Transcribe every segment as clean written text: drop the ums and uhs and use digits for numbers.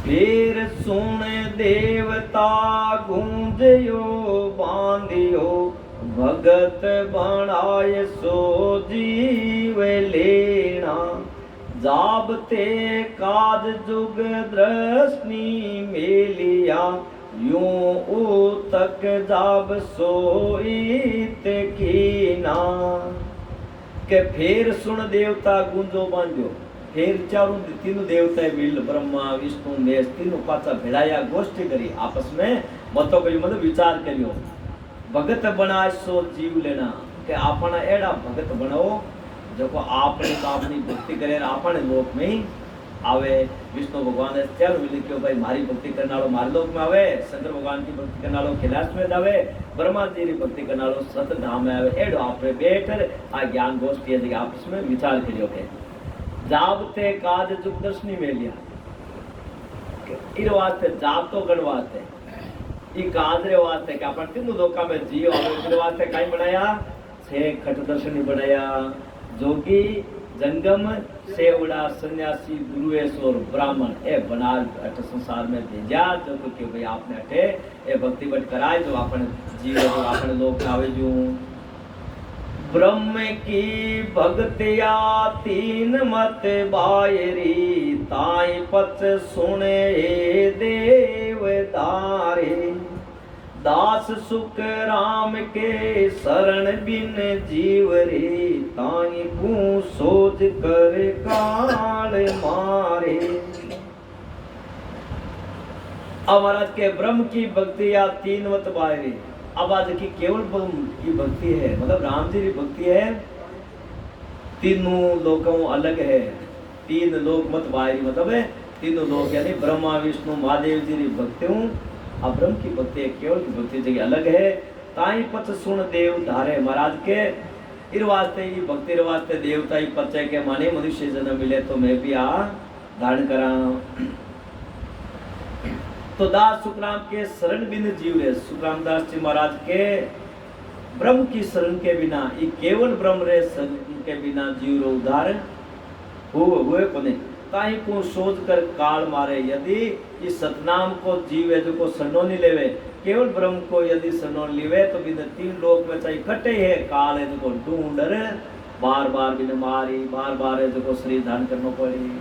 फिर सुन देवता गूंजयो बांधियो, भगत बनाय सो जीव लेना। जाबते काज जुग दृष्टि मेलिया, यूं उतक जाब सोईत कीना। के फिर सुन देवता गूंजो बांध्यो। फिर चारों तीनों देवता मिल ब्रह्मा विष्णु महेश तीनों पाचा भेड़ाया गोष्ठी करी आपस में मतो करियो मतलब विचार करियो। भगत बनाय सो जीव लेना के आपना एड़ा भगत बनाओ जो आपने तो अपनी भक्ति करे आपने लोक में आवे। विष्णु भगवान ने त्यार मिल क्यों भाई मारी भक्ति करने वालों मारे लोक में आवे, शंकर भगवान की भक्ति करने वालों कैलाश में जावे, ब्रह्मा जी की भक्ति करने वालों सत धाम में आवे। एड़ो आपने बैठकर आ ज्ञान गोष्ठी है आपस में विचार करियो के जाबते काज जुग दर्शनी में लिया इन वास्ते जाब तो गण वास्ते ई काज रे वास्ते कि अपन तीनों लोका में जियो इन वास्ते काई बनाया छे खट दर्शनी बनाया। जोगी जंगम सेवड़ा सन्यासी गुरुएश्वर ब्राह्मण ए बना अट संसार में भेजा जो कि भाई आपने अटे ए भक्ति बट कराए जो अपन जीव जो अपन लोग आवे जो। ब्रह्म की भक्तिया तीन मत बायरी, ताई पच सुने देव दारे। दास सुख राम के शरण बिन जीव रे, ताई को सोच कर काल मारे। अब महाराज के ब्रह्म की भक्तिया तीन मत बायरी। अब आज की केवल ब्रह्म की भक्ति है मतलब राम जी की भक्ति है तीनों लोगों अलग है। तीन लोग मत बाहरी मतलब है तीनों लोग यानी ब्रह्मा विष्णु महादेव जी की भक्ति हूँ। अब ब्रह्म की भक्ति केवल की भक्ति जगह अलग है। ताई पच सुन देव धारे महाराज के इर वास्ते ही भक्ति रे वास्ते देवता ही पचे के माने मनुष्य जन्म मिले तो मैं भी आ धारण करा। तो दास सुखराम के शरण बिन जीव रे, सुखराम दास जी महाराज के ब्रह्म की शरण के बिना ये केवल ब्रह्म रे शरण के बिना जीव रो उद्धार हुए कोने। ताई को सोच कर काल मारे। यदि इस सतनाम को जीव है जो को शरणों नहीं लेवे केवल ब्रह्म को यदि शरणों लेवे तो बिना तीन लोक में चाहे कटे है काल है जो को ढूंढर बार बार बिना मारी बार बार है जो को शरीर धारण करना पड़ी।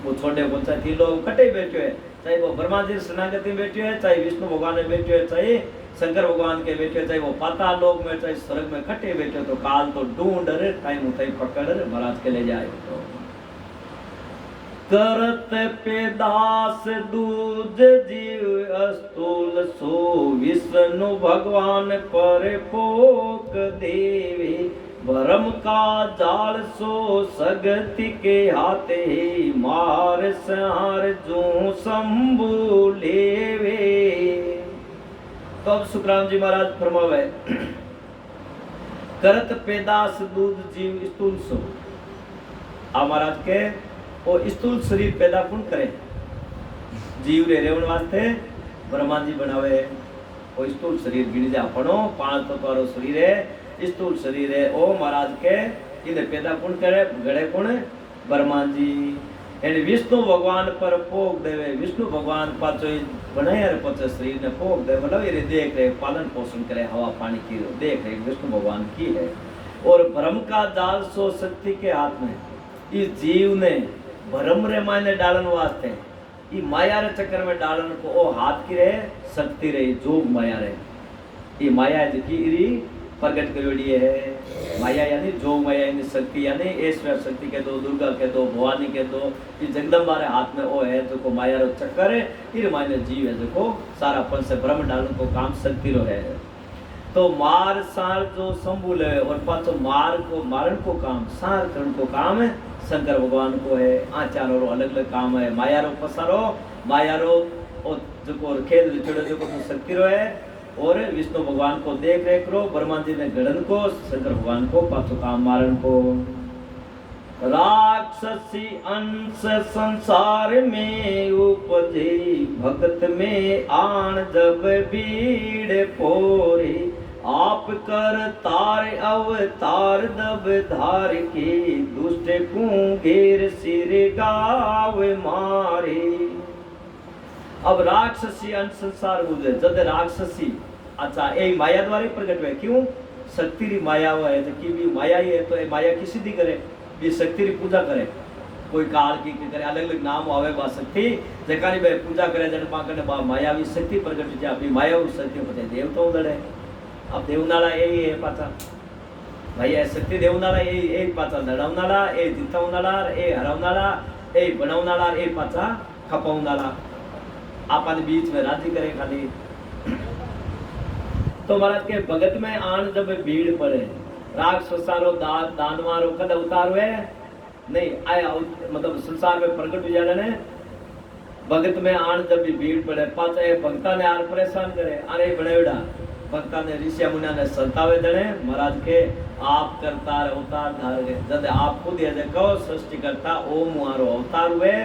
वो छोटे को चाहे तीन लोग कटे बैठे है चाहे वो ब्रह्मा जी शरणागति में बैठे है चाहे विष्णु भगवान में बैठे है चाहे शंकर भगवान के बैठे चाहे वो पाताल लोक में चाहे स्वर्ग में कटे बैठे तो काल तो ढूंढ रहे टाइम उठाई पकड़ महाराज के ले जाए। तो करत पे दास दूज जीव अस्तूल सो विष्णु भगवान पर पोक देवे। भरम का जाल सो सगति के हाथे मार संहार जो शंभु लेवे। तो अब सुखराम जी महाराज फरमावे करत पेदास दूध जीव स्थूल सो। आ महाराज के वो स्थूल शरीर पैदा कौन करे जीव रे रेवण वास्ते ब्रह्मा जी बनावे। वो स्थूल शरीर गिर जा पड़ो पांच तत्व वालो शरीर है स्थूल शरीर है ओ महाराज के इन्हें पैदा कौन करे गड़े कौन ब्रह्मा जी। यानी विष्णु भगवान पर पोक देवे विष्णु भगवान पाचो बनाया पचे शरीर ने पोक दे मतलब ये देख रहे पालन पोषण करे हवा पानी की देख रहे विष्णु भगवान की है। और भ्रम का जाल सो शक्ति के हाथ में इस जीव ने भरम रे मायने डालन वास्ते ये माया रे चक्कर में डालन को ओ हाथ की रहे शक्ति रही जोग माया रहे। ये माया की इरी प्रकट करोड़ी है माया यानी जोग माया यानी शक्ति यानी ऐश्वर्य शक्ति के दो दुर्गा के दो भवानी के दो ये जगदम्बा रे हाथ में ओ है जो को माया रो चक्कर है इर मायने जीव है जो को सारा पन से भ्रम डालन को काम शक्ति रो है। तो मार सार जो संभूल है और पाचो मार को मारण को काम सार करण को काम है शंकर भगवान को है। आचारो रो अलग अलग काम है माया रो पसारो माया रो जो को खेल विचड़ो जो को शक्ति रो है और विष्णु भगवान को देख रेख रो ब्रह्मा जी ने गणन को शंकर भगवान को पाचो काम मारण को। राक्षसी अंश संसार में उपजे भगत में आन जब भीड़ पोरे। आप कर तार अवतार दब धार के दुष्ट घेर सिर गाव मारे। अब राक्षसी अंश संसार गुजरे जद राक्षसी अच्छा ए माया द्वारा प्रकट हुए। क्यों? शक्ति री माया है तो की भी माया ही है, तो ए माया की सिद्धि करे, भी शक्ति री पूजा करे, कोई काल की करे, अलग अलग नाम आवे बा शक्ति जकानी बे पूजा करे जन पाकने बा मायावी शक्ति प्रकट जा भी मायावी शक्ति पते देवताओं दड़े। अब देवनाला यही है पाचा भाई ए शक्ति देवनाला ए पाचा लड़ावनाला ए जितावनाला ए हरावनाला ए बनावनाला ए पाचा खपावनाला आपन बीच में राजी करे खाली। तो महाराज के भगत में आन जब भीड़ पड़े राक्षसारो दानवारो कद उतार हुए नहीं आया मतलब संसार में प्रकट हो जाने भगत में आन जब भी भीड़ पड़े पाचा भक्ता ने आर परेशान करे अरे बड़ेड़ा भक्ता ने ऋषि मुनिया ने संतावे जने महाराज के आप करतार अवतार धार गए जब आप खुद ये कहो सृष्टि करता ओम मारो अवतार हुए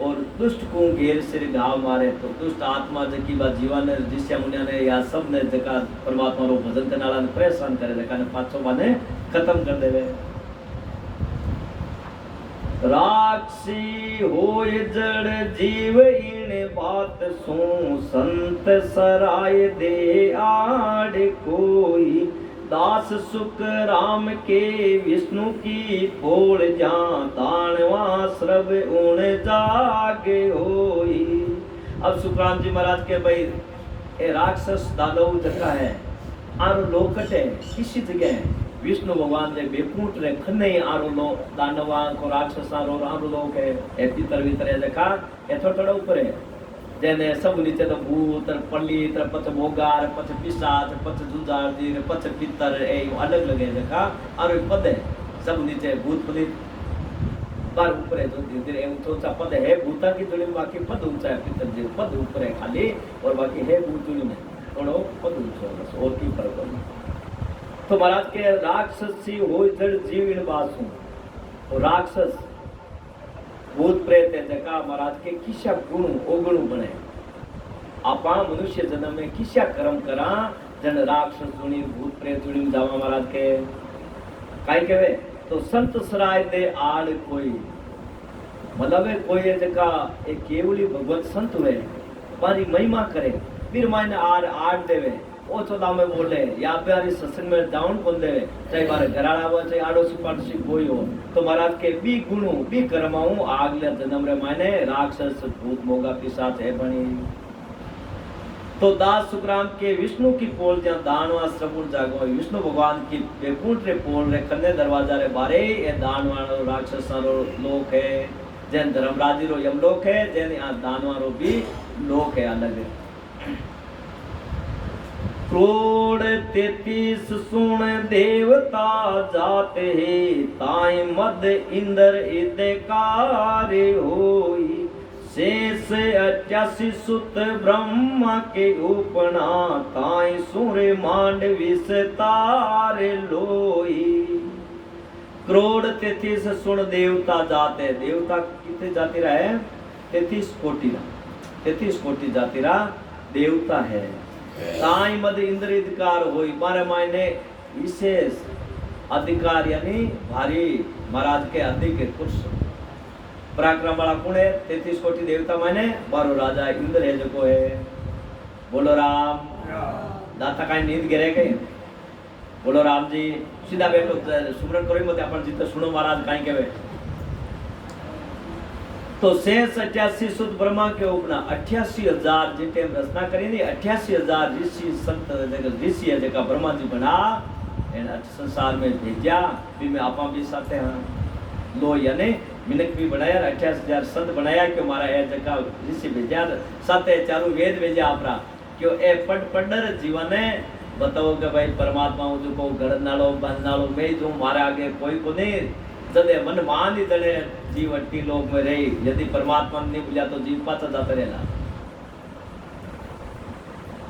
और दुष्ट को घेर सिर घाव मारे। तो दुष्ट आत्मा जकी बा जीवन ऋषि मुनिया ने या सब ने जका परमात्मा रो भजन करने वाला ने परेशान करे जका ने पाछो बाने खत्म कर देवे। राक्षसी होय जड़ जीव इन बात सो संत सराय दे आड़ कोई दास सुख राम के विष्णु की पोल जा दानवा श्रव उण जागे होई। अब सुखराम जी महाराज के भाई ए राक्षस दानव जगह है आरो लोकट है किसी जगह विष्णु भगवान ने बेपूट रे खने आरो लो दानवा को राक्षस आरो लोक है ए पितर वितर जगह ए थोड़ा ऊपर है जेने सब नीचे तो भूत पल्ली पच मोगार पच पिशाच पच जुजार जी पच पितर ए अलग लगे जगह और पद है सब नीचे भूत पलित बार ऊपर है जो धीरे धीरे ऊंचा पद है भूता की जोड़ी में बाकी पद ऊंचा है पितर जी पद ऊपर है खाली और बाकी है भूत जोड़ी में थोड़ा पद ऊंचा बस और की फर्क नहीं। तो महाराज के राक्षसी हो जड़ जीव इन बासु और राक्षस भूत प्रेत है जका महाराज के किसा गुण ओगुण बने आपा मनुष्य जन्म में किसा कर्म करा जन राक्षस जुणी भूत प्रेत जुणी जावा महाराज के काई कहवे तो संत सराय दे आड़ कोई मतलब कोई है जका एक केवली भगवत संत हुए बारी महिमा करे फिर मायने आड़ देवे ओ चौदा में बोले या प्यारी सत्संग में जाऊन कौन दे चाहे बारे घराड़ा हो चाहे आड़ोसी पाड़ोसी कोई हो तो महाराज के बी गुणों बी कर्माओं आगले जन्म रे मायने राक्षस भूत मोगा पिशाच है बनी। तो दास सुखराम के विष्णु की पोल जहाँ दानवा श्रवण जागो विष्णु भगवान की बेपूट रे पोल रे कन्ने दरवाजा रे बारे ये दानवानो राक्षसारो लोक है जैन धर्मराजी रो यमलोक है जैन यहाँ दानवारो भी लोक है अलग है। क्रोड़ 33 सुन देवता जाते हे ताई मद इंद्र इदकार होई शेष 88 सुत ब्रह्मा के उपना ताई सूर्य मांड विस्तार लोई। क्रोड़ 33 सुन देवता जाते देवता कितने जाति रहा है 33 कोटि जाति रहा देवता है ताई मद इंद्र अधिकार होई मारे मायने विशेष अधिकार यानी भारी महाराज के अधिक कुछ पराक्रम वाला कौन है 33 कोटि देवता मायने 12 राजा इंद्र है जो को है बोलो राम दाता का नींद गिरे गए बोलो राम जी सीधा बैठो सुमरन करो मत अपन जितना सुनो महाराज काई कहवे। तो शेष 88 सुत ब्रह्मा के उपना 88,000 जिते रचना करी थी 88,000 ऋषि संत ऋषि है जगह ब्रह्मा जी बना संसार में भेजा भी में आपा भी साथे हैं लो यानी मिनक भी बनाया 88,000 संत बनाया क्यों मारा है जगह ऋषि भेजा साथे चारों वेद भेजा आपरा क्यों ए पढ़र जीवन है बताओ कि भाई परमात्मा जो को गड़ नालो बन नालो मैं जो मारे आगे कोई को नहीं जदे मन मान ही जड़े जीव अट्टी लोक में रही यदि परमात्मा नहीं मिला तो जीव पाचा जाता रहना।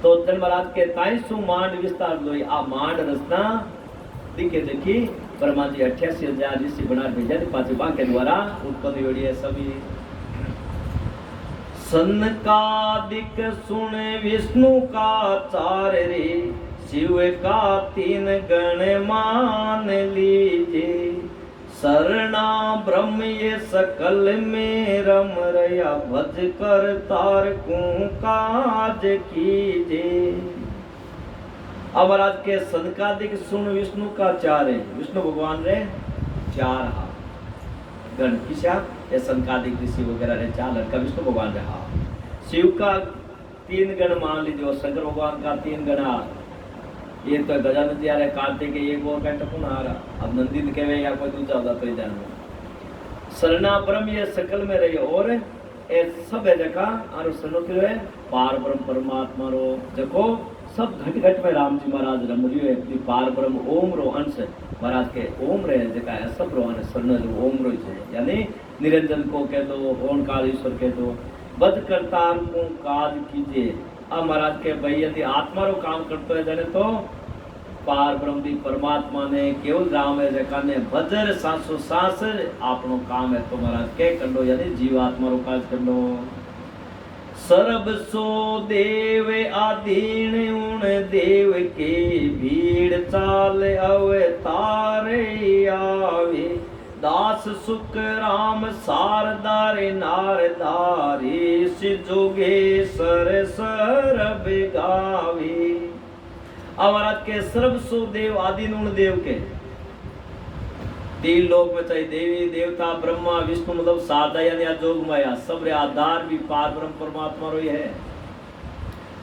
तो जन महाराज के ताईसु मांड विस्तार लोई आ मांड रचना दिखे देखी ब्रह्मा जी 88,000 ऋषि बना भेजा थी पांच के द्वारा उत्पन्न हुई है सभी सनकादिक सुन विष्णु का चार रे शिव का 3 गण मान लीजिए सरना ब्रह्म ये सकल में रम रया भज कर तार को काज कीजे। अब महाराज के सनकादिक सुन विष्णु का चार है, विष्णु भगवान रे चार हाथ गण किसा ये सनकादिक ऋषि वगैरह रे चार लड़का विष्णु भगवान रे हाथ। शिव का तीन गण मान लीजिए, शंकर भगवान का तीन गण हाथ, ये तो गजानन जी आ रहे, कार्तिक एक और घंटा कौन आ रहा, अब नंदी कहे या कोई दूसरा होता तो जान। सरना ब्रह्म ये सकल में रही और ए सब है जगह और सनो के है पार ब्रह्म परमात्मा रो देखो सब घट घट में राम जी महाराज रम रही है अपनी पार ब्रह्म ओम रो अंश महाराज के ओम रे जगह है सब रो अन सन्न जो ओम रो है, यानी निरंजन को कह दो, ओंकार ईश्वर कह दो, बद करतार को काज कीजिए। अब महाराज के भाई यदि आत्मा रो काम करते है जाने तो पार ब्रह्म भी परमात्मा ने केवल राम है जका ने बजर सांसो सांस आपनो काम है तो महाराज के कर लो, यानी जीवात्मा रो काज कर लो। सर्ब सो देव आधीन उन देव के भीड़ चाल अवतारे आवे, दास सुख राम सारदारे नारदारी सिजोगे सर सरब गावे। महाराज के सर्व सो देव आदि नून देव के तीन लोक में चाहे देवी देवता ब्रह्मा विष्णु मतलब साधा यानी जोग माया सब रे आधार भी पार ब्रह्म परमात्मा रो है।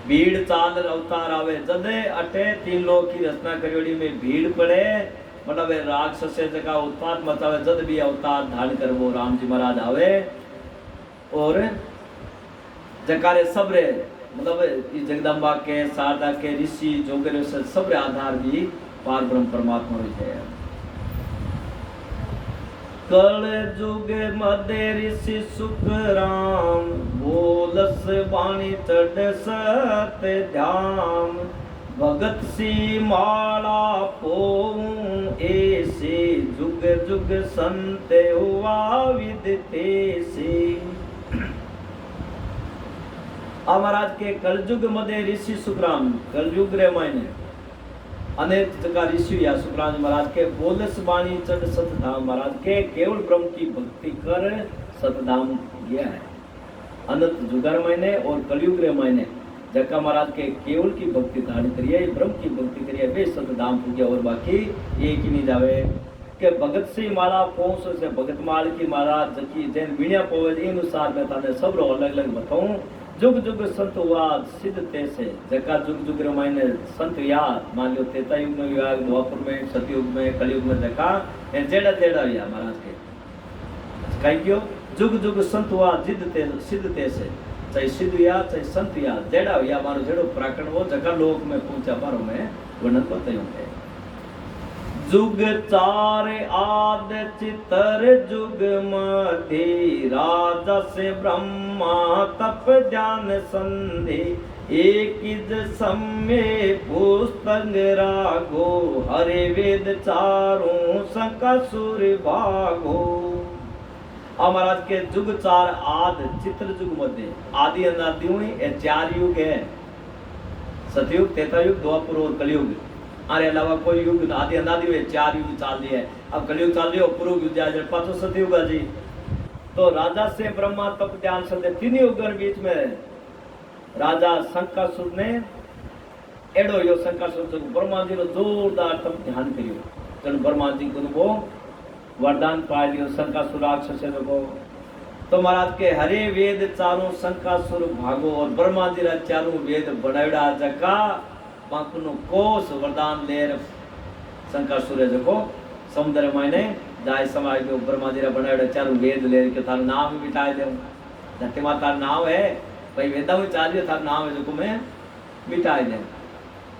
भीड़ चाल अवतार आवे जदे अटे तीन लोक की रचना करियोड़ी में भीड़ पड़े मतलब राक्षस जगह उत्पात मचावे जद भी अवतार धारण कर वो राम जी महाराज आवे और जकारे सब रे मतलब जगदम्बा के शारदा के ऋषि जोगेर सब रे आधार भी पार ब्रह्म परमात्मा रो है। कल जुग मध्य ऋषि सुख राम बोलस बाणी चढ़ सत ध्यान, भगत सी माला पोऊं ऐसे जुग जुग संत हुआ विदते से। महाराज के कलयुग मध्य ऋषि सुखराम कलयुग रे मायने अनेक जगह ऋषि या सुखराम महाराज के बोलस बाणी चढ़ सतधाम महाराज के केवल ब्रह्म की भक्ति कर सतधाम गया है। अनंत जुगर महीने और कलयुग रे महीने जका महाराज के केवल की भक्ति धारण करिए ब्रह्म की भक्ति करिए वे सतधाम पूजा और बाकी एक ही नहीं जावे के भगत से माला पहुंच से भगत माल की माला जकी जैन वीणिया पोवे अनुसार मैं ताने सब रो अलग अलग बताऊं। जुग जुग संत वाद सिद्ध तैसे जका जुग जुग रमायने संत याद मान लो त्रेता युग में विवाह द्वापर में सतयुग में कलयुग में जका जेड़ा जेड़ा या महाराज के कई क्यों जुग जुग संत वाद सिद्ध तैसे चाहे सिद्ध या चाहे संत या जेड़ा या मारो जेड़ो प्राकरण वो जका लोक में पहुंचा बारो में वर्णन को तय है। जुग चार आद चितर जुग मधि राजा से ब्रह्मा तप ज्ञान संधि, एक समय पुस्तक रागो हरे वेद चारों संकासुर भागो। महाराज के जुग चार आद चित्र जुग मध्य आदि अनादि हुई चार युग है, सतयुग त्रेता युग द्वापर और कलयुग। अरे अलावा कोई युग आदि अनादि हुए चार युग चाल दिए, अब कलयुग चाल दियो पूर्व युग जाए पांचों सतयुग जी। तो राजा से ब्रह्मा तप ध्यान संधि तीन युग बीच में राजा शंकासुर ने एडो यो शंकासुर ब्रह्मा जी नो जोरदार तप ध्यान करियो जन ब्रह्मा जी को वो वरदान पाए लियो शंकासुर राक्षस को। तो महाराज के हरे वेद चारों शंकासुर भागो और ब्रह्मा जी रा चारों वेद बनावड़ा जका बाकुनो कोस वरदान लेर शंकासुर जको समुद्र मायने जाय समाज के ब्रह्मा जी रा बनावड़ा चारों वेद लेर के थार नाम मिटाए दे जते मा तार नाम है भाई वेदा में चालियो थार नाम है जको मैं मिटाए दे।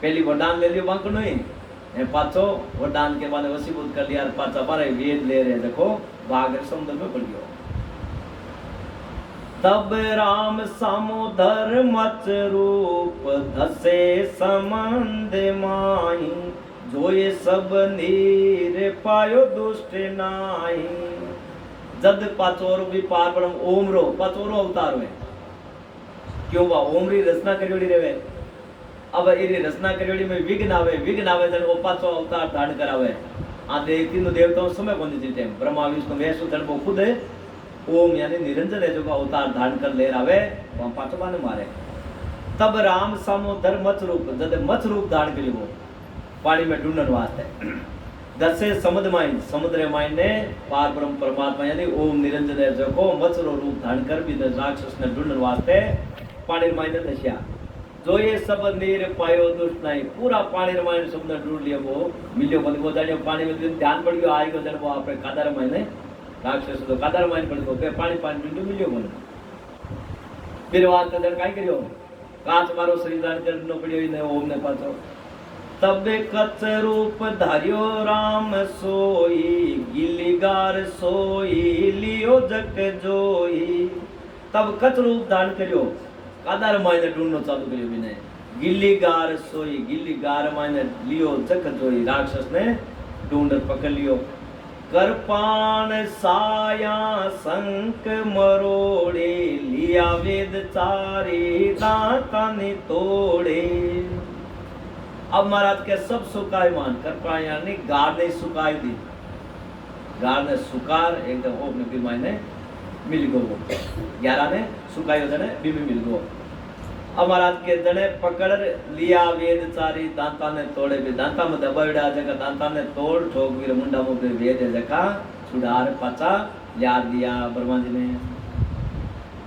पहली वरदान ले लियो बाकुनो ही ए पाछो वरदान के बाद वसीभूत कर लिया पाछा बारे वेद ले रहे देखो भाग समुद्र में पड़ गयो। तब राम सामोदर मच रूप धसे समंद माही, जोए सब नीर पायो दुष्ट नाही। जद पाचोर भी पार ब्रह्म ओम रो पाचोरो अवतार में क्यों बा ओम री रचना करियोड़ी रेवे। अब इरी रचना करियोड़ी में विघ्न आवे जन वो पाचो अवतार धारण करावे आदे तीनों देवताओं समय कौन दी टाइम ब्रह्मा विष्णु महेश धर्म खुद है ओम यानी निरंजन है जो का अवतार धारण कर ले आवे वहां पाछो बाने मारे तब राम समुद्र मच रूप जद मच रूप धारण करियो पानी में ढूंढन वास्ते दसे समुद्र माइन ने पार ब्रह्म परमात्मा यानी ओम निरंजन है जो को मच रूप धारण कर भी राक्षस ने ढूंढन वास्ते पानी माइन ने दसिया जो ये सब नीर पायो दुष्ट नहीं पूरा पानी माइन सब ने ढूंढ लियो वो मिलियो बन वो जाने पानी में ध्यान पड़ गयो आई गयो जन वो आपरे कादर माइन राक्षस तो कादर माइन पड़ गयो पानी पानी ढूंढ मिलियो बन फिर बात कदर काई करियो कांच मारो शरीर दान करनो पड़ियो ने ओम ने पाछो तब कच रूप धारियो राम सोई गिलीगार सोई लियो जग जोई तब कच रूप धारण करियो कादर मायने ढूंढनो चालू करियो बिने गिलीगार सोई गिलीगार मायने लियो जग जोई राक्षस ने ढूंढ पकड़ लियो करपान साया संक मरोड़े लिया वेद चारी दांता ने तोड़े अब महाराज के सब सुकाय मान करपान यानी गार ने सुकाई दी गार ने सुकार एकदम ओपने भी मायने मिल गो 11 ने सुकायो जने भी मिल गो अब महाराज के जने पकड़ लिया वेद चारी दांता ने तोड़े भी दांता में दबावड़ा जगह दांता ने तोड़ ठोक वीर मुंडा मुंडे वेद जगह छुड़ार पाचा याद दिया ब्रह्मा जी ने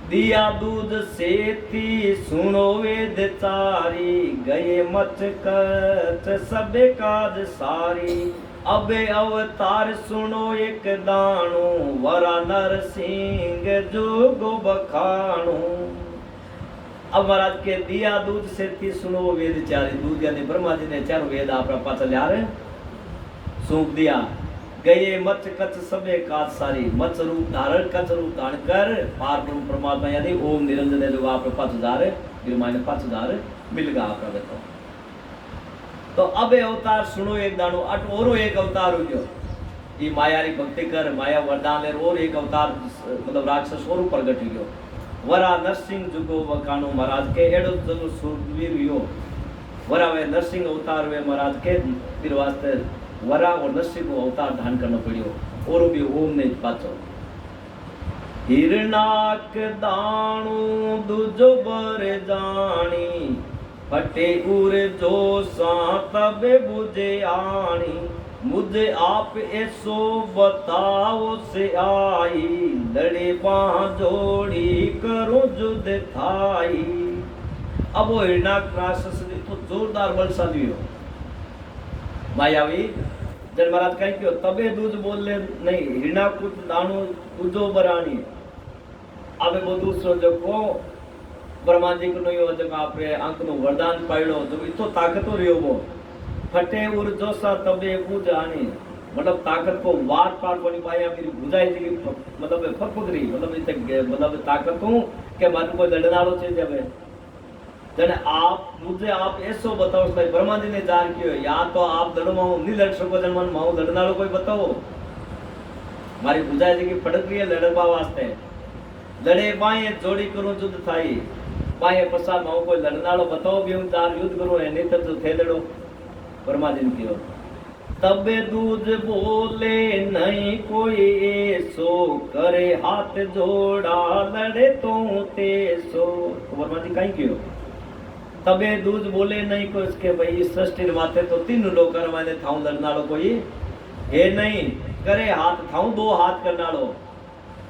दिया दूध से थी सुनो वेद चारी गए मच कच सबे काज सारी अबे अवतार सुनो एक दाणु वरा नर सिंह जोगो बखाणु अब महाराज के दिया दूध से थी सुनो वेद चारी दूध यानी ब्रह्मा जी ने चारों वेद आपरा पाचा ल्यार सूंप दिया गए मच कच सबे काज सारी मच रूप धारण कच रूप धारण कर पार ब्रह्म परमात्मा यानी ओम निरंजन है जो आप 5000 फिर मायने 5000 मिल गया आपका देखो तो अब अवतार सुनो एक दानो अट और एक अवतार हो गयो ये माया री भक्ति कर माया वरदान ले और एक अवतार मतलब राक्षस और ऊपर घट गयो वरा नरसिंह जुगो वकानो महाराज के एडो जनो सुरवीर हुयो वरा वे नरसिंह अवतार वे महाराज के फिर वास्ते वरा और नरसिंह को अवतार धारण करना पड़ियो और भी ओम ने पाचो हिरनाक दाणु दुजो बर जानी फटे उर जो सा तबे बुझे आनी मुझे आप ऐसो बताओ से आई लड़े बाह जोड़ी करो जुद थाई अब वो हिरणाक राक्षस तो जोरदार बलशाली हो मायावी जन महाराज कहीं क्यों तबे दूध बोल ले नहीं हिरणाक कुछ दानो तुझो बरानी अब वो दूसरो जो को ब्रह्मा जी को नहीं हो जब आपने अंक नो वरदान पाइलो जो इतो ताकतो रियो वो फटे उर जोसा तबे पूज आनी मतलब ताकत को वार पार कोनी पाया मेरी बुझाई जी मतलब फकफकरी मतलब इते मतलब ताकत हूं के मन को लड़नाड़ो छे जबे जने आप मुझे आप ऐसो बताओ भाई ब्रह्मा जी ने जान कियो या तो आप लड़ो माऊ नहीं लड़ सको जन मन माऊ लड़नाड़ो कोई बताओ मारी बुझाई जी की फड़क रही है लड़वा वास्ते लड़े बाए जोड़ी करूं जुद थाई बाए पसा माऊ कोई लड़नाड़ो बताओ भी हम चार युद्ध करो है नहीं तो थे लड़ो ब्रह्मा जी ने तबे दूध बोले नहीं कोई ऐसो करे हाथ जोड़ा लड़े तो तेसो तो ब्रह्मा जी कहीं क्यों तबे दूध बोले नहीं को इसके भाई सृष्टि माथे तो 3 लोग करवाने थाऊ लड़नाड़ो कोई हे नहीं करे हाथ थाऊ 2 हाथ करनाड़ो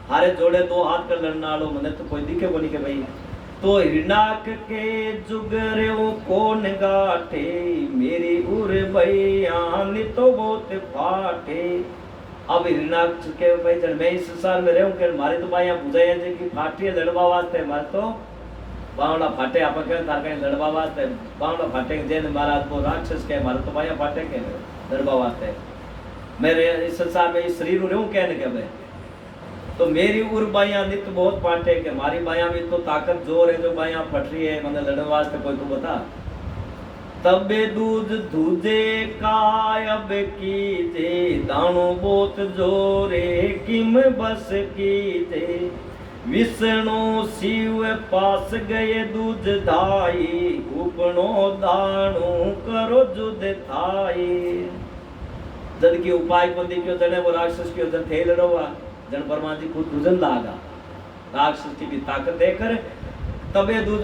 हारे जोड़े 2 हाथ कर लड़नाड़ो मने तो कोई दिखे बोली के भाई तो हिरणाक के जुगर्यो कौन गाठे मेरी उर बयान तो बहुत फाटे अब हिरणाक के भाई जन मैं इस संसार में रहूं के मारे तो भाई बुझाया जे की फाटी लड़वा वास्ते मारे तो बावड़ा फाटे आप के तार कहीं लड़वा वास्ते बावड़ा फाटे जेन महाराज को राक्षस के मारे तो भाई फाटे के लड़वा वास्ते मेरे इस संसार में इस शरीर रहूं कहने के भाई तो मेरी उर बाया नित बहुत पाटे के मारी बाया में तो ताकत जोर है जो बाया फट रही है मतलब लड़ने वास्ते कोई तो बता तबे दूध दूजे कायब की जे दानो बोत जोरे किम बस की जे विष्णु शिव पास गए दूध धाई उपनो दानो करो जुद थाई जन की उपाय को देखियो जने वो राक्षस की जन थे लड़वा जन ब्रह्मा जी खुद दुजन लागा राक्षस की भी ताकत देकर तबे दूध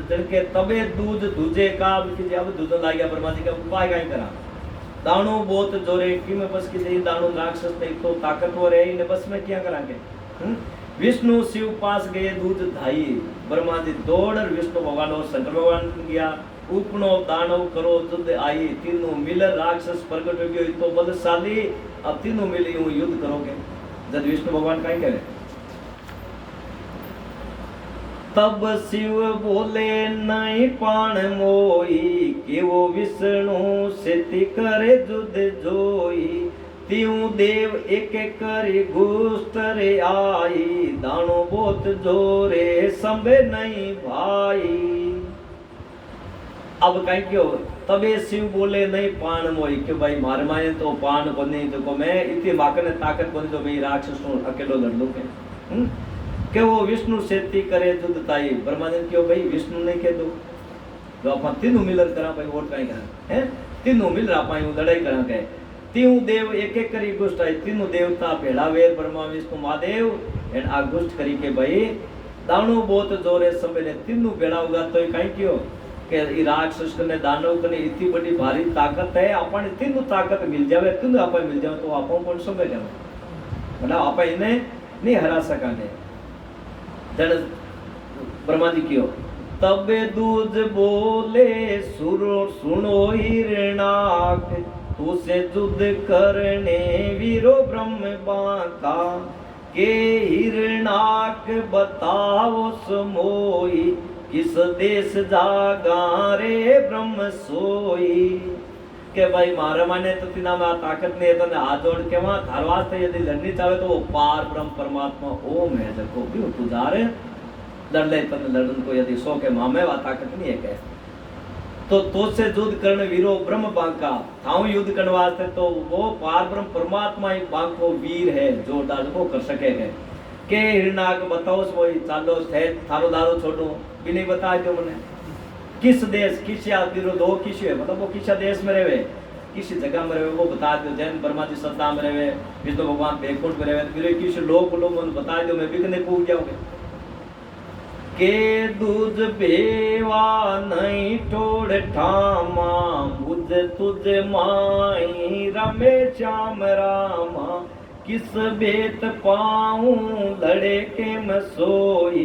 जन के तबे दूध दूजे का कि जब दुजन ला गया ब्रह्मा जी का उपाय काई करा दाणो बहुत जोरे की में बस की दे दाणो राक्षस नहीं तो ताकतवर है इन बस में क्या करांगे विष्णु शिव पास गए दूध धाई ब्रह्मा जी दौड़ विष्णु भगवान और शंकर भगवान गया उपनो दानव करो युद्ध आई तीनों मिल राक्षस प्रकट हो गयो तो बलशाली अब तीनों मिल यूं युद्ध करोगे जब विष्णु भगवान काई करे तब शिव बोले नहीं पाण मोई कि वो विष्णु सेति करे युद्ध जोई त्यों देव एक एक करी गुस्तरे आई दानो बहुत जोरे संभे नहीं भाई अब कहीं क्यों तबे शिव बोले नहीं पान मोई कि भाई मार माए तो पान को नहीं तो मैं इतनी माकने ताकत को तो मैं राक्षस अकेलो लड़ लूं के वो विष्णु सेती करे युद्ध ताई ब्रह्मा ने क्यों भाई विष्णु ने कह दो तो अपन तीनों मिलर करा भाई वोट काई करा हैं तीनों मिल रहा पाई लड़ाई करा के तीनों देव एक एक करी गुष्ट आई तीनों देवता भेड़ा वेर ब्रह्मा विष्णु महादेव एंड आ गुष्ट करी के भाई दानो बहुत जोरे समय ने तीनों भेड़ा होगा तो काई क्यों के राक्षस कने दानव कने इतनी बड़ी भारी ताकत है अपन तीनों ताकत मिल जावे तीनों अपन मिल जावे तो अपन कौन समय जावे मतलब अपन इन्हें नहीं हरा सकाने जन ब्रह्मा जी क्यों तब दूज बोले सुरो सुनो हिरणाक तू से युद्ध करने वीरो ब्रह्म बांका के हिरणाक बताओ समोई किस देश जागा रे ब्रह्म सोई के भाई मारे माने तो तीना में ताकत नहीं है तो हाथ जोड़ के वहां थारवास से यदि लड़नी चाहे तो वो पार ब्रह्म परमात्मा ओम है जको भी पुजारे लड़ ले तने लड़न को यदि सो के मामे वा ताकत नहीं है कह तो से युद्ध करने वीरो ब्रह्म बांका थाऊ युद्ध करने वास्ते तो वो पार ब्रह्म परमात्मा ही बांको वीर है जो को कर सके है के हिरणाक बताओ वो चालो थे थारो दारो छोड़ो भी नहीं बता दो मने किस देश किस वीरो दो किस है मतलब वो किस देश में रहे किस जगह में रहे वो बता दो जैन ब्रह्मा जी सत्ता में रहे विष्णु भगवान बैकुंठ में रहे वीरो किस लोग मन बता दो मैं बिकने पूछ जाओगे के दूध बेवा नहीं तोड़ ठामा बुझ तुझ माई रमे श्याम रामा किस बेत पाऊं लड़े के मसोई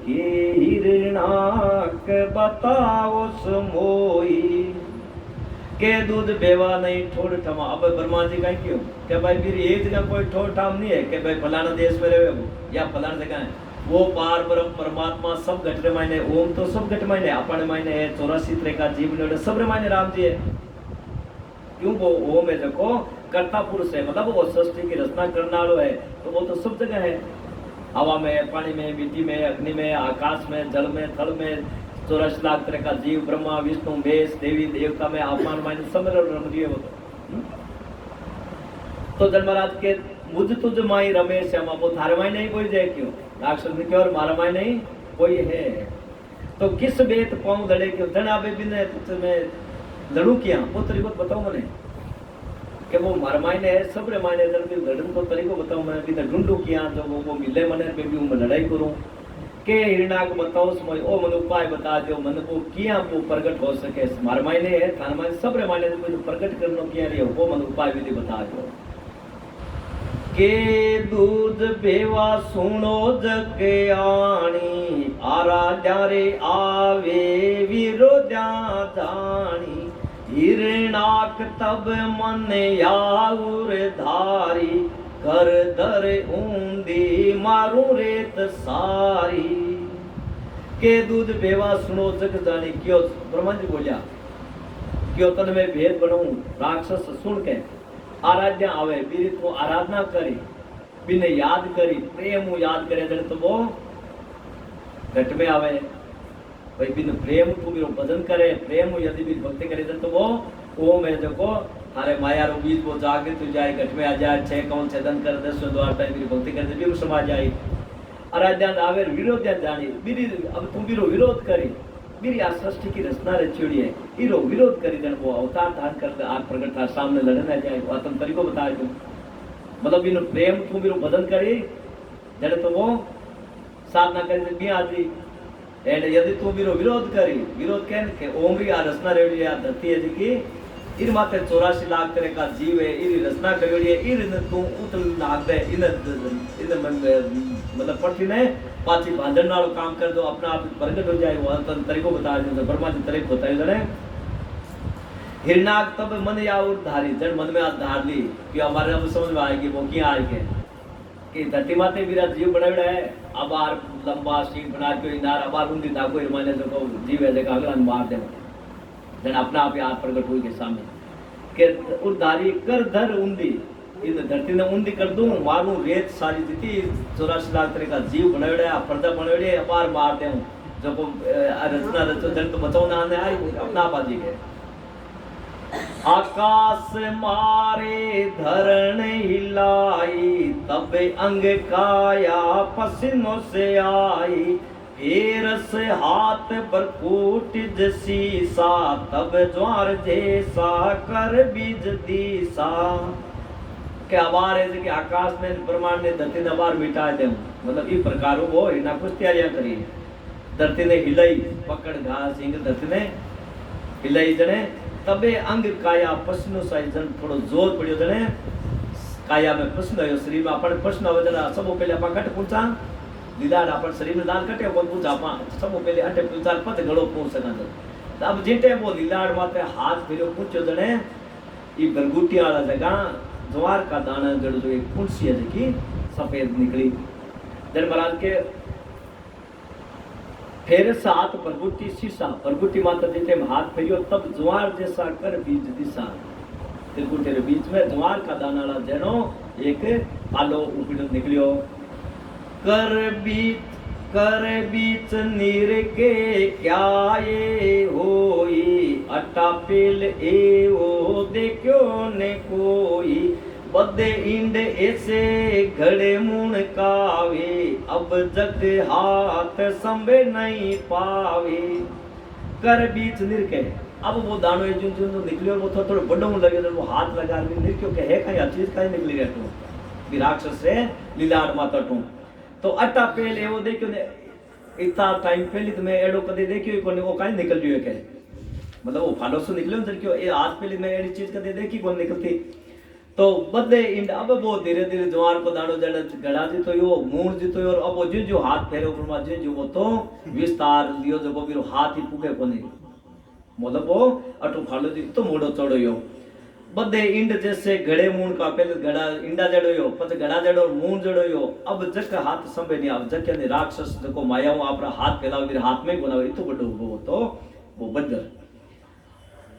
के हिरणाक बताओ समोई के दूध बेवा नहीं ठोड़ ठमा अब ब्रह्मा जी का क्यों क्या भाई फिर एक जगह कोई ठोड़ ठाम नहीं है कि भाई फलाना देश में रहे वो या फलाना जगह है वो पार ब्रह्म परमात्मा सब घटरे मायने ओम तो सब घट मायने अपन मायने है 84 तरह का जीव ने सब मायने राम जी है क्यों वो ओम है देखो कर्ता पुरुष है मतलब वो सृष्टि की रचना करने वाला है तो वो तो सब जगह है हवा में पानी में मिट्टी में अग्नि में आकाश में जल में थल में 84 लाख तरह का जीव ब्रह्मा विष्णु महेश देवी देवता में आसमान मायने सब रमणीय वो तो धर्मराज के मुझ तुझ माई रमेश श्यामा वो थारे माई नहीं कोई जाए क्यों राक्षस ने क्यों और मारा माई नहीं कोई है तो किस बेत पाऊं लड़े क्यों धन आबे बिने तुम्हें लड़ू किया वो तरीको बताओ मैंने कि वो मार मायने है सब रे मायने जन भी लड़न को तरीको बताओ मैं भी ढूंढू किया जो वो मिले मने पे भी मैं लड़ाई करूं के हिरणा को बताओ समय ओ मन उपाय बता दो मन को किया वो प्रकट हो सके मार मायने है थान मायने सब रे मायने को प्रकट करनो किया रे वो मन उपाय विधि बता दो के दूध बेवा सुनो जग आणी आरा जारे आवे विरो जा जानी हिरणाक तब मन याउर धारी कर दर ऊंदी मारू रेत सारी के दूध बेवा सुनो जग जानी क्यों ब्रह्मा जी बोलिया क्यों तन में भेद बनाऊं राक्षस सुन के आराधना आवे बीरी तो आराधना करी बिने याद करी प्रेम याद करे जने तो वो घट में आवे भाई बिन प्रेम तू मेरो भजन करे प्रेम यदि भी भक्ति करे तो वो ओम है देखो थारे माया रो बीज वो जागे तू जाए घट में आ जाए छह कौन छेदन कर 10 द्वार टाइम मेरी भक्ति करे भी समाज जाए आराधना आवे विरोध जानी बीरी अब तू बीरो विरोध करी मेरी आ सृष्टि की रचना रचोड़ी है, इरो विरोध करी जन वो अवतार धारण कर आज प्रकट था सामने लड़े ना जाए, वो तुम तरीको बता दो। मतलब इन प्रेम तू मेरो बदन करे जड़े तो वो साधना करे भी आदि एंड यदि तू मेरो विरोध करी, विरोध कहने के ओमरी आ रचना रेडी है धरती है जी इन माते 84 लाख तरह का जीव है, इन रचना करी है, इन तू उतल नाग दे इन मन मतलब पड़ती ने पाची भांजन नालो काम कर दो, अपना आप प्रगट हो जाए। वो तरीको बता दो ब्रह्मा जी तरीको होता है जड़े हिरनाग तब मन या और धारी जड़ मन में आ धार ली कि हमारे अब समझ में आएगी वो क्या आएगी कि धरती माते मेरा जीव बनावड़ा है, अब आर लंबा शीट बना के इनार अब आर उंदी था कोई माने जो को जीव है देखा अगला मार दे जन अपना आप याद प्रकट हुई के सामने के उधारी कर धर उंदी इन धरती ने उंदी कर दूं मारूं रेत सारी जिती 84 लाख तरह का जीव बनावड़ा है, पर्दा बनावड़े अपार मार दे जो को रचना रचो जन तो बचाओ ना आने आई अपना आप आजी के आकाश मारे धरण हिलाई तब अंग काया पसीनों से आई फिर से हाथ बरकूट जसी सा तब ज्वार जैसा कर बीज दीसा के आवार है कि आकाश में ब्रह्मांड ने धरती ने आवार मिटा दे मतलब इस प्रकार वो इना कुछ तैयारियां करी धरती ने हिलाई पकड़ घास सिंह धरती ने हिलाई जने तबे अंग काया पसीनो साई जन थोड़ो जोर पड़ियो जने काया में पसीनो आयो शरीर में अपन पसीनो आवे जरा सब पहले अपन कट पूछा दीदार अपन शरीर में दाल कटे अपन पूछा अपन सब पहले अटे पूछा पत गड़ो पूछ सका तो अब जेटे वो लीलाड़ माते हाथ फेरो पूछो जने ई बरगुटी वाला जगह ज्वार का दाना जड़ जो एक कुंसी है की सफेद निकली जन महाराज के फिर सात परगुटी शीशा परगुटी माता जीते में हाथ फेरियो तब ज्वार जैसा कर बीज दिशा त्रिकुटे रे बीच में ज्वार का दाना जनो एक आलो उपिड़ निकलियो कर बीच नीर के क्या ये होई अटा पेल ए ओ देखो ने कोई बदे इंड ऐसे घड़े मुन कावे अब जग हाथ संभे नहीं पावे कर बीच निरके अब वो दानो जो जो निकलियो वो थोड़ा बड़ो लगे वो हाथ लगा के निरक्यो के है कहीं चीज कहीं निकली रहतो भी राक्षस से लीलाड़ माता टू तो अट्टा पहले वो देखियो ने इतना टाइम पहले तो मैं एडो कदे देखियो कोने वो कहीं निकल रियो के मतलब वो फालो से निकलियो जरक्यो ए आज पहले मैं एडी चीज कदे देखी कोन निकलती तो बदे इंड अब वो धीरे धीरे ज्वार को दानो जड़ गड़ा जी तो यो मूण जी तो और अब वो जो हाथ फेरे ऊपर मा जो वो तो विस्तार लियो जो वो बिरो हाथ ही पुगे कोनी मतलब वो अटो फालो जी तो मोड़ो चढ़ो यो बदे इंड जैसे घड़े मूण का पहले घड़ा इंडा जड़ो यो पछे घड़ा जड़ो मूण जड़ो यो अब जक हाथ संभे नहीं अब जक ने राक्षस जको मायाओ आपरा हाथ फैलाव मेरे हाथ में कोना इतो बड़ो वो तो वो बदल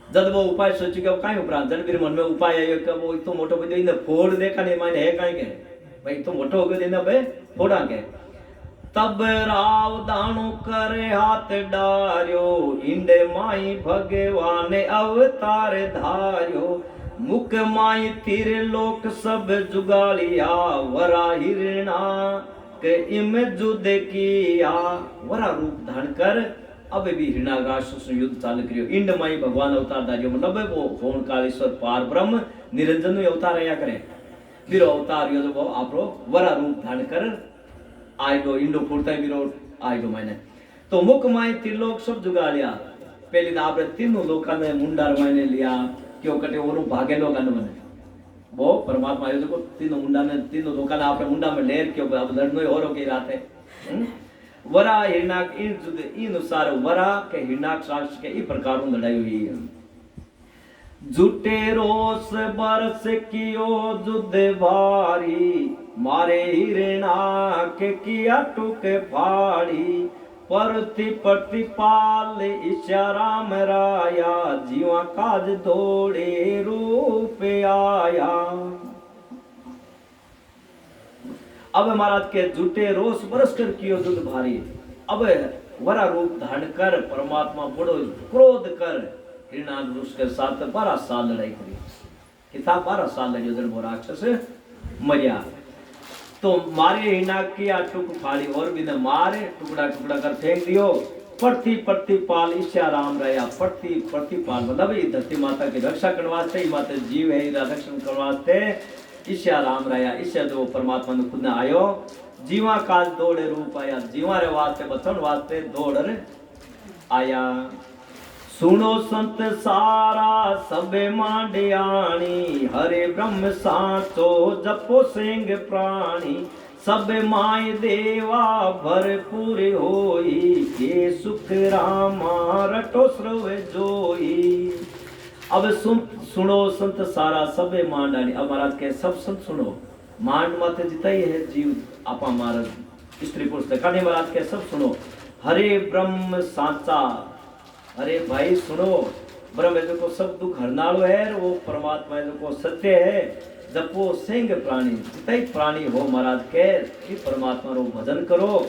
जब वो उपाय सोची के काई उपरांत जन मेरे मन में उपाय आयो कि वो इतो मोटो बदो इन फोड़ देखा नहीं माने है काई के भाई तो मोटो हो गयो इने बे फोड़ा के तब राव दाणो करे हाथ डार्यो इंडे माई भगवान अवतार धार्यो मुख माई तीर लोक सब जुगालिया वरा हिरणा के इम जुद किया वरा रूप धारण कर अब भी हिरणा राक्षस युद्ध चालू करियो इंड माई भगवान अवतार धार्यो मतलब वो होन कालेश्वर पार ब्रह्म निरंजन अवतार आया करे बिरो अवतार यो जो आपरो वरा रूप धारण कर आएगो इंडो फुरता बिरो आएगो मैंने तो मुख माई त्रिलोक सब जुगा लिया पहले तो आपने तीनों लोकां ने मुंडार मायने लिया क्यों कटे वो भागे लोग बने वो परमात्मा आयो देखो तीनों मुंडा ने तीनों लोकां ने आपने मुंडा में लेर क्यों अब लड़नो और के रात है वरा हिरणाक इन जुद इन अनुसार वरा के हिरणाक राक्षस के इस प्रकार लड़ाई हुई है झूठे रोस बरस कियो जुद भारी मारे हिरणा के किया टुक फाड़ी परति प्रतिपाल इशाराम राया जीवा काज दौड़े रूप आया अब महाराज के झूठे रोष बरस कर कियो जुद भारी अब वरा रूप धारण कर परमात्मा बड़ो क्रोध कर हिरणाक्ष के साथ 12 साल लड़ाई करी कितना 12 साल लड़ियो जन वो राक्षस मरिया तो मारे हिरणाक्ष की टुक फाड़ी और भी न मारे टुकड़ा टुकड़ा कर फेंक दियो पृथ्वी प्रतिपाल ईश्या राम रहा। पृथ्वी प्रतिपाल मतलब ये धरती माता की रक्षा करने वास्ते, ये माता जीव है रक्षण करने वास्ते ईश्या राम रहा। ईश्या जो परमात्मा ने खुद ने आयो, जीवा काज दौड़े रूप आया, जीवा रे वास्ते बचन वास्ते दौड़ आया। सुनो संत सारा सबे मांडियाणी, हरे ब्रह्म साचो जपो सिंह प्राणी। सब माय देवा भरपूर होई, के सुख रामा रटो श्रव जोई। अब सुनो संत सारा सबे मांडानी। अब महाराज के सब संत सुनो, मांड माते जितना ही है जीव आपा महाराज स्त्री पुरुष काने महाराज के सब सुनो। हरे ब्रह्म साचा, अरे भाई सुनो, ब्रह्म जो को सब दुख हरनालो है, वो परमात्मा जो को सत्य है। जपो सिंह प्राणी, जितने प्राणी हो महाराज के परमात्मा रो भजन करो।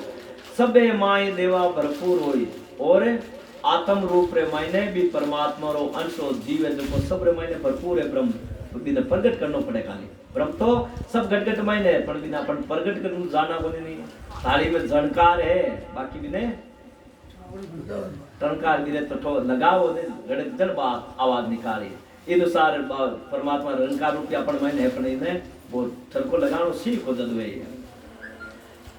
सबे माय देवा भरपूर होई, और आत्म रूप रे मायने भी परमात्मा रो अंश हो, जीव है जो को सब रे मायने भरपूर है। ब्रह्म तो बिना प्रगट करना पड़े खाली। ब्रह्म तो सब घट मायने है, पर बिना अपन प्रगट करने जाना कोनी नहीं। थाली में झणकार है, बाकी बिने टंकार गिरे तो लगाओ ने गड़क जन बात आवाज निकाले। अनुसार परमात्मा रंकार रूप अपन मायने है, पण इने वो ठरको लगानो सीखो जदवे।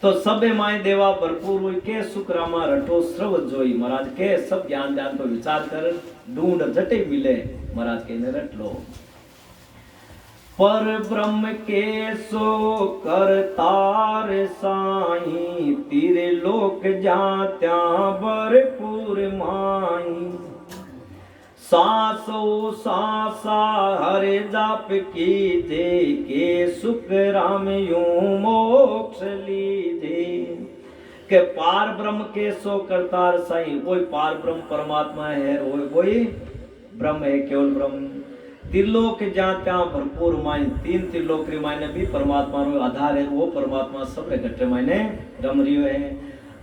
तो सबे माय देवा भरपूर हुई, के सुख रामा रटो श्रव जोई। महाराज के सब ज्ञान ध्यान पर विचार कर ढूंढ जटे मिले, महाराज के ने रट लो। पर ब्रह्म के सो करतार साई, तीरे लोक जात्या भरपूर माई। सासो सासा हरे जाप कीजे, के सुख राम यूं मोक्ष लीजे। के पार ब्रह्म के सो करतार साई, वही पार ब्रह्म परमात्मा है, वही ब्रह्म है, केवल ब्रह्म। त्रिलोक जात्या भरपूर माइन, तीन त्रिलोक रे मायने भी परमात्मा रो आधार है, वो परमात्मा सब रे घटे मायने रम रियो है।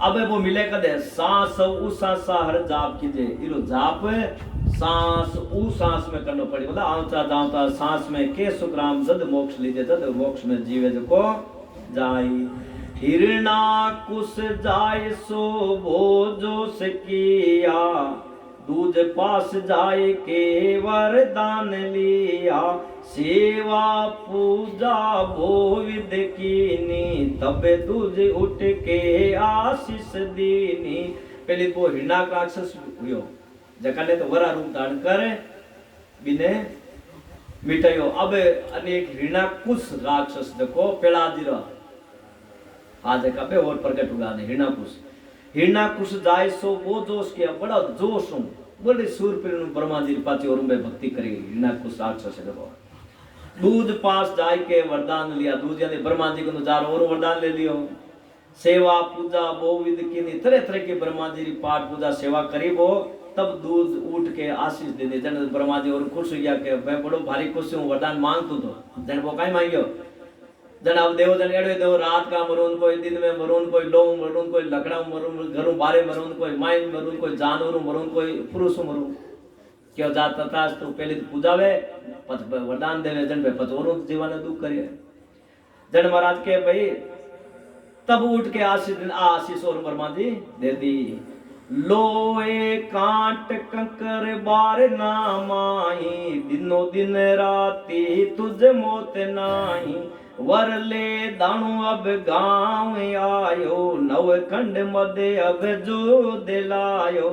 अब वो मिले कदे सांस उ सांस हर जाप कीजे। इलो जाप सांस उ सांस में करनो पड़ी, मतलब आवता जावता सांस में के सुख राम जद मोक्ष लीजे, जद मोक्ष में जीवे जो जाई। हिरणा कुश जाय सो भोजो सकिया, दूज पास जाए के वरदान लिया। सेवा पूजा भोविद कीनी, तब दूज उठ के आशीष दीनी। पहले वो हिरणाक राक्षस हुयो, जकाने तो वरा रूप धारण कर बिने मिटायो। अब अनेक हिरणाकुश राक्षस देखो पेड़ा जीरा आज का पे और प्रकट हुआ ने हिरणाकुश। हिरणाकुश जाय सो वो जोश किया, बड़ा जोश हूं, बड़े सूर पर ब्रह्मा जी पाती और उनमें भक्ति करी। हिरणाकुश राक्षस है देखो। दूध पास जाय के वरदान लिया, दूध यानी ब्रह्मा जी को जार और वरदान ले लियो। सेवा पूजा बहुविध की तरह तरह के ब्रह्मा जी पाठ पूजा सेवा करी वो, तब दूध उठ के आशीष दे दे। जन ब्रह्मा जी और खुश हो गया कि मैं बड़ो भारी खुश हूँ, वरदान मांगतू तो जन वो कहीं मांगियो। जन अब देव जन एड़े देव रात का मरून, कोई दिन में मरून, कोई लोग मरून, कोई लकड़ा मरून, घरों बारे मरून, कोई माइन मरून, कोई जानवर मरून, कोई पुरुष मरून। क्यों जाता था तो पहले तो पूजा वे पच वरदान देवे, जन पे पच और जीवन दुख करिए। जन महाराज के भाई तब उठ के आशीष और ब्रह्मा जी दे दी। लोए कांट कंकर बार ना माही, दिनों दिन राती तुझ मोत नाही। वर ले दाणु अब गांव आयो, नव खंड मध्य अब जो दिलायो।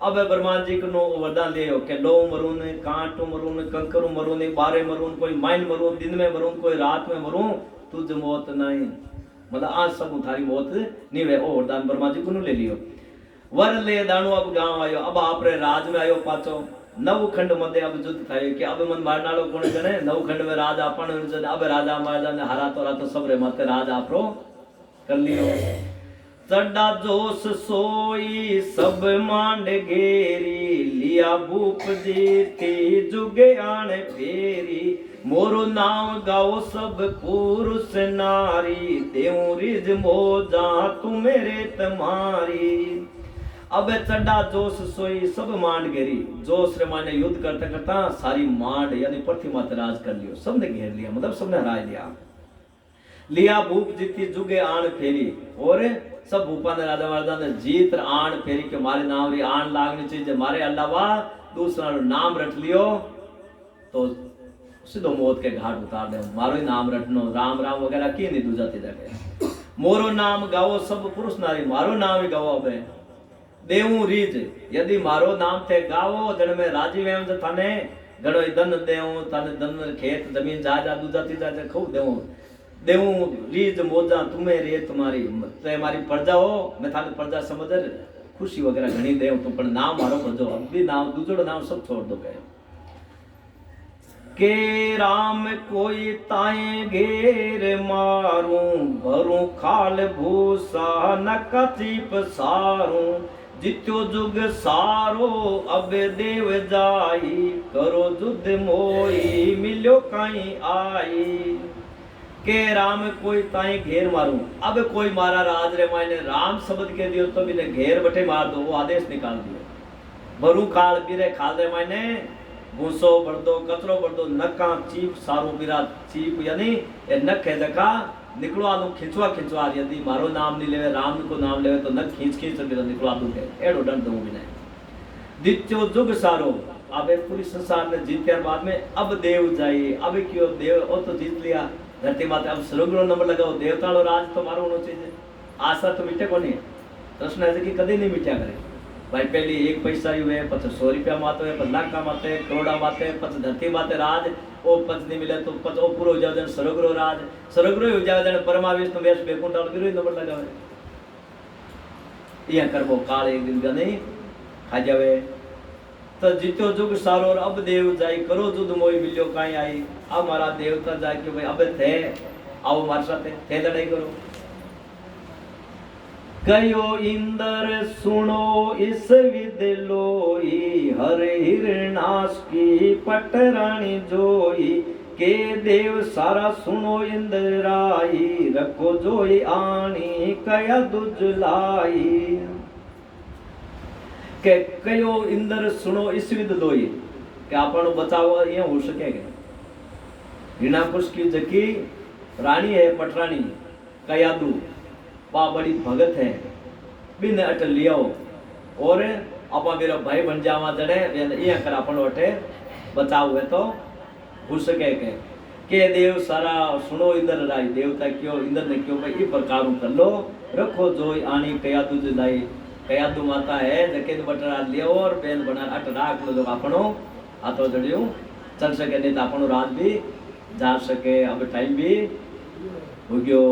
अब ब्रह्मा जी को वरदान लियो के लो मरून, कांट मरून, कंकर मरून, बारे मरून, कोई माइन मरून, दिन में मरून, कोई रात में मरून, तुझ मौत नहीं। मतलब आज सब थारी मौत नहीं वे। ओ वरदान ब्रह्मा जी को ले लियो। वर ले दाणु अब गांव आयो, अब आपरे राज में आयो पाचो। नव खंड मध्य अब युद्ध थायो कि अब मन मारनालो कोण जने। नव खंड में राज आपण जने, अब राजा महाराजा ने हरा तो सब रे मत राज आपरो कर लियो। चढ़ा जोश सोई सब मांड घेरी, लिया भूप जीती जुगे आण फेरी। मोरो नाम गाओ सब पुरुष नारी, देऊ रिज मोजा तू मेरे तुम्हारी। अब चढ़ा जोश सोई सब मांड घेरी। जोश रे माने युद्ध करता करता सारी मांड यानी पृथ्वी माता राज कर लियो, सबने घेर लिया, मतलब सबने हरा लिया। लिया भूप जीती जुगे आण फेरी। और सब भूपा ने राजा महाराजा ने जीत आण फेरी के मारे नाम री आण लागनी चाहिए। मारे अलावा दूसरा नाम रट लियो तो सीधो मौत के घाट उतार दे। मारो ही नाम रटनो, राम राम वगैरह की नहीं दूजा तीजा के। मोरो नाम गाओ सब पुरुष नारी, मारो नाम ही गाओ। अब देवू रीज यदि मारो नाम थे गाओ जन में राजी वेम जे थाने घणो धन देऊ थाने धन खेत जमीन जायदाद दूजा तीजा जे खूब देऊ देऊ रीज मोजा तुम्हें रे तुम्हारी ते मारी प्रजा हो मैं थाने प्रजा समझ खुशी वगैरह घणी देऊ तो पण नाम मारो प्रजो अब भी नाम दूजोड़ो नाम सब छोड़ दो कहे के राम कोई ताए घेर मारूं भरूं खाल भूसा न कचीप सारूं जित्यो जुग सारो अब देव जाई करो जुद मोई मिलो कहीं आई। के राम कोई ताई घेर मारूं अब कोई मारा राज रे मायने राम शब्द के दियो तो बिने घेर बटे मार दो वो आदेश निकाल दियो। भरू खाल बिरे खाल रे मायने भूसो बड़दो कचरो बड़दो नका चीप सारो बिरा चीप यानी ए नख है जका निकलवा दू खिंचवा यदि मारो नाम नहीं लेवे राम को नाम लेवे तो नख खींच बिरा निकलवा दूं के एड़ो दंड दूं बिने। दित्यो जुग सारो अब पूरी संसार ने जीत्या बाद में अब देव जाइए अब क्यों देव वो तो जीत लिया धरती माते अब स्वर्गनो नंबर लगाओ देवतानो राज तो मारो होना चाहिए। आशा तो मिटे को नहीं कृष्ण ऐसे कि कभी नहीं मिटा करे भाई पहली 1 पैसा हुए पच 100 रुपया माते पच लाख का माते करोड़ा माते पच धरती माते राज ओ पच नहीं मिले तो पच ओ पूरो हो जाए स्वर्गरो राज स्वर्गरो हो जाए परमाविष्णु तो वेश बेकुंठ और बिरो नंबर लगावे ये करबो काल एक दिन का नहीं खा जावे तो जितो जुग सारो और अब देव जाई करो जुद मोई मिलियो काई आई। अब हमारा देवता जाए कि भाई अब थे आओ हमारे साथ थे लड़ाई करो। कयो इंद्र सुनो इस विद लोई हर हिरणास की पटरानी जोई के देव सारा सुनो इंद्राई रखो जोई आनी कया दुजलाई। के कयो इंद्र सुनो इस विद लोई के आपनो बचाव ये हो सके हिरणाकुश की जकी रानी है पटरानी कयादू बा बड़ी भगत है बिन अट लियो और आपा मेरा भाई बन जावा जड़े ये कर अपन अटे बचाव है तो हो सके के देव सारा सुनो इंद्र राई देवता क्यों इंद्र ने क्यों भाई प्रकार कर लो रखो जोई आनी कयादू जलाई कयादू माता है जके बटरा लियो और बेन बना अट राख लो आपनो हाथों जड़ियो चल सके नहीं तो आपनो रात भी जा सके अब टाइम भी हो गयो।